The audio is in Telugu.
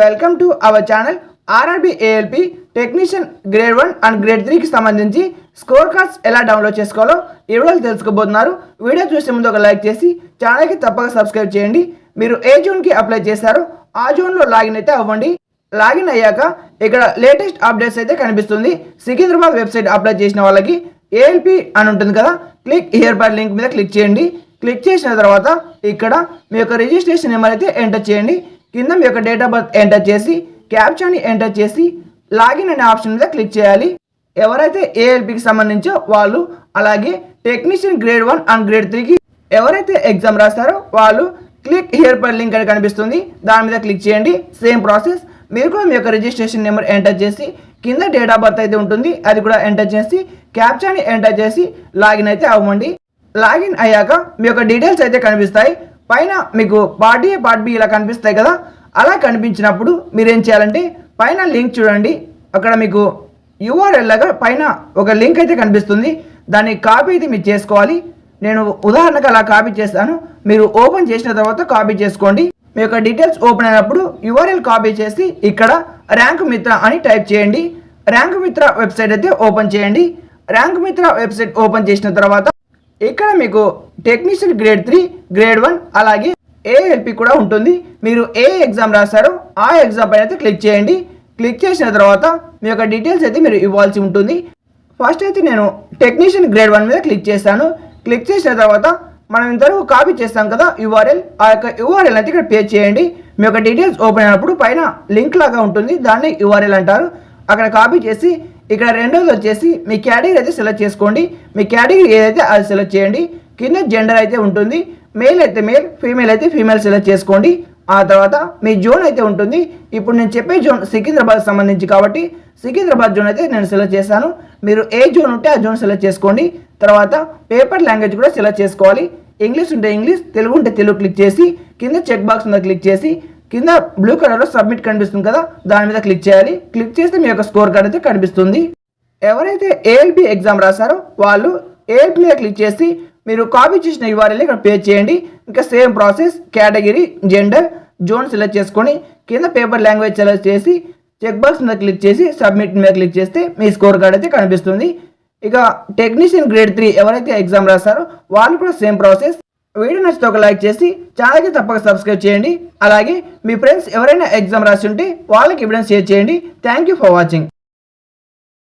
Welcome to our channel RRB ALP technician grade 1 and grade 3కి సంబంధించి స్కోర్ కార్డ్స్ ఎలా డౌన్లోడ్ చేసుకోవాలో ఈ వీడియోలో తెలుసుకోబోతున్నారు. వీడియో చూసే ముందు ఒక లైక్ చేసి ఛానల్కి తప్పక సబ్స్క్రైబ్ చేయండి. మీరు ఏ జోన్కి అప్లై చేశారో ఆ జోన్లో లాగిన్ అయితే అవ్వండి. లాగిన్ అయ్యాక ఇక్కడ లేటెస్ట్ అప్డేట్స్ అయితే కనిపిస్తుంది. సికింద్రాబాద్ వెబ్సైట్ అప్లై చేసిన వాళ్ళకి ఏఎల్పి అని ఉంటుంది కదా, క్లిక్ హియర్ బై లింక్ మీద క్లిక్ చేయండి. క్లిక్ చేసిన తర్వాత ఇక్కడ మీ యొక్క రిజిస్ట్రేషన్ నెంబర్ అయితే ఎంటర్ చేయండి. కింద మీ యొక్క డేట్ ఆఫ్ బర్త్ ఎంటర్ చేసి క్యాప్చాని ఎంటర్ చేసి లాగిన్ అనే ఆప్షన్ మీద క్లిక్ చేయాలి. ఎవరైతే ఏఎల్పికి సంబంధించో వాళ్ళు, అలాగే టెక్నీషియన్ గ్రేడ్ 1 అండ్ గ్రేడ్ 3కి ఎవరైతే ఎగ్జామ్ రాస్తారో వాళ్ళు క్లిక్ హియర్ పై లింక్ అని కనిపిస్తుంది, దాని మీద క్లిక్ చేయండి. సేమ్ ప్రాసెస్ మీరు కూడా మీ యొక్క రిజిస్ట్రేషన్ నెంబర్ ఎంటర్ చేసి కింద డేట్ ఆఫ్ బర్త్ అయితే ఉంటుంది, అది కూడా ఎంటర్ చేసి క్యాప్చాని ఎంటర్ చేసి లాగిన్ అయితే అవ్వండి. లాగిన్ అయ్యాక మీ యొక్క డీటెయిల్స్ అయితే కనిపిస్తాయి. పైన మీకు పార్ట్ ఏ పార్ట్ బి ఇలా కనిపిస్తాయి కదా, అలా కనిపించినప్పుడు మీరు ఏం చేయాలంటే పైన లింక్ చూడండి. అక్కడ మీకు యూఆర్ఎల్ లాగా పైన ఒక లింక్ అయితే కనిపిస్తుంది, దాన్ని కాపీ అయితే మీరు చేసుకోవాలి. నేను ఉదాహరణకు అలా కాపీ చేస్తాను, మీరు ఓపెన్ చేసిన తర్వాత కాపీ చేసుకోండి. మీ యొక్క డీటెయిల్స్ ఓపెన్ అయినప్పుడు యూఆర్ఎల్ కాపీ చేసి ఇక్కడ ర్యాంక్ మిత్ర అని టైప్ చేయండి. ర్యాంక్ మిత్ర వెబ్సైట్ అయితే ఓపెన్ చేయండి. ర్యాంక్ మిత్ర వెబ్సైట్ ఓపెన్ చేసిన తర్వాత ఇక్కడ మీకు టెక్నీషియన్ గ్రేడ్ 3, గ్రేడ్ 1 అలాగే ఏఎల్పి కూడా ఉంటుంది. మీరు ఏ ఎగ్జామ్ రాస్తారో ఆ ఎగ్జామ్ పైన అయితే క్లిక్ చేయండి. క్లిక్ చేసిన తర్వాత మీ యొక్క డీటెయిల్స్ అయితే మీరు ఇవ్వాల్సి ఉంటుంది. ఫస్ట్ అయితే నేను టెక్నీషియన్ గ్రేడ్ 1 మీద క్లిక్ చేస్తాను. క్లిక్ చేసిన తర్వాత మనం ఇంతవరకు కాపీ చేస్తాం కదా యూఆర్ఎల్, ఆ యొక్క యూఆర్ఎల్ అయితే ఇక్కడ పేస్ట్ చేయండి. మీ యొక్క డీటెయిల్స్ ఓపెన్ అయినప్పుడు పైన లింక్ లాగా ఉంటుంది, దాన్ని యూఆర్ఎల్ అంటారు. అక్కడ కాపీ చేసి ఇక్కడ రెండోది వచ్చేసి మీ కేటగిరీ అయితే సెలెక్ట్ చేసుకోండి. మీ కేటగిరీ ఏదైతే అది సెలెక్ట్ చేయండి. కింద జెండర్ అయితే ఉంటుంది, మేల్ అయితే మేల్, ఫీమేల్ అయితే ఫీమేల్ సెలెక్ట్ చేసుకోండి. ఆ తర్వాత మీ జోన్ అయితే ఉంటుంది. ఇప్పుడు నేను చెప్పే జోన్ సికింద్రాబాద్ సంబంధించి కాబట్టి సికింద్రాబాద్ జోన్ అయితే నేను సెలెక్ట్ చేశాను. మీరు ఏ జోన్ ఉంటే ఆ జోన్ సెలెక్ట్ చేసుకోండి. తర్వాత పేపర్ లాంగ్వేజ్ కూడా సెలెక్ట్ చేసుకోవాలి. ఇంగ్లీష్ ఉంటే ఇంగ్లీష్, తెలుగు ఉంటే తెలుగు క్లిక్ చేసి కింద చెక్ బాక్స్ మీద క్లిక్ చేసి కింద బ్లూ కలర్లో సబ్మిట్ కనిపిస్తుంది కదా, దాని మీద క్లిక్ చేయాలి. క్లిక్ చేస్తే మీ యొక్క స్కోర్ కార్డ్ అయితే కనిపిస్తుంది. ఎవరైతే ఏఎల్పి ఎగ్జామ్ రాస్తారో వాళ్ళు ఏఎల్పి మీద క్లిక్ చేసి మీరు కాపీ చేసిన యూఆర్ఎల్ ఇక్కడ పేస్ట్ చేయండి. ఇంకా same process category, gender, zone select చేసుకొని కింద పేపర్ లాంగ్వేజ్ సెలెక్ట్ చేసి చెక్ బాక్స్ మీద క్లిక్ చేసి సబ్మిట్ మీద క్లిక్ చేస్తే మీ స్కోర్ కార్డ్ అయితే కనిపిస్తుంది. ఇక టెక్నీషియన్ గ్రేడ్ 3 ఎవరైతే ఎగ్జామ్ రాస్తారో వాళ్ళు కూడా సేమ్ ప్రాసెస్. వీడియో నచ్చితే ఒక లైక్ చేసి ఛానల్కి తప్పక సబ్స్క్రైబ్ చేయండి. అలాగే మీ ఫ్రెండ్స్ ఎవరైనా ఎగ్జామ్ రాసి ఉంటే వాళ్ళకి ఎవిడెన్స్ షేర్ చేయండి. Thank you for watching.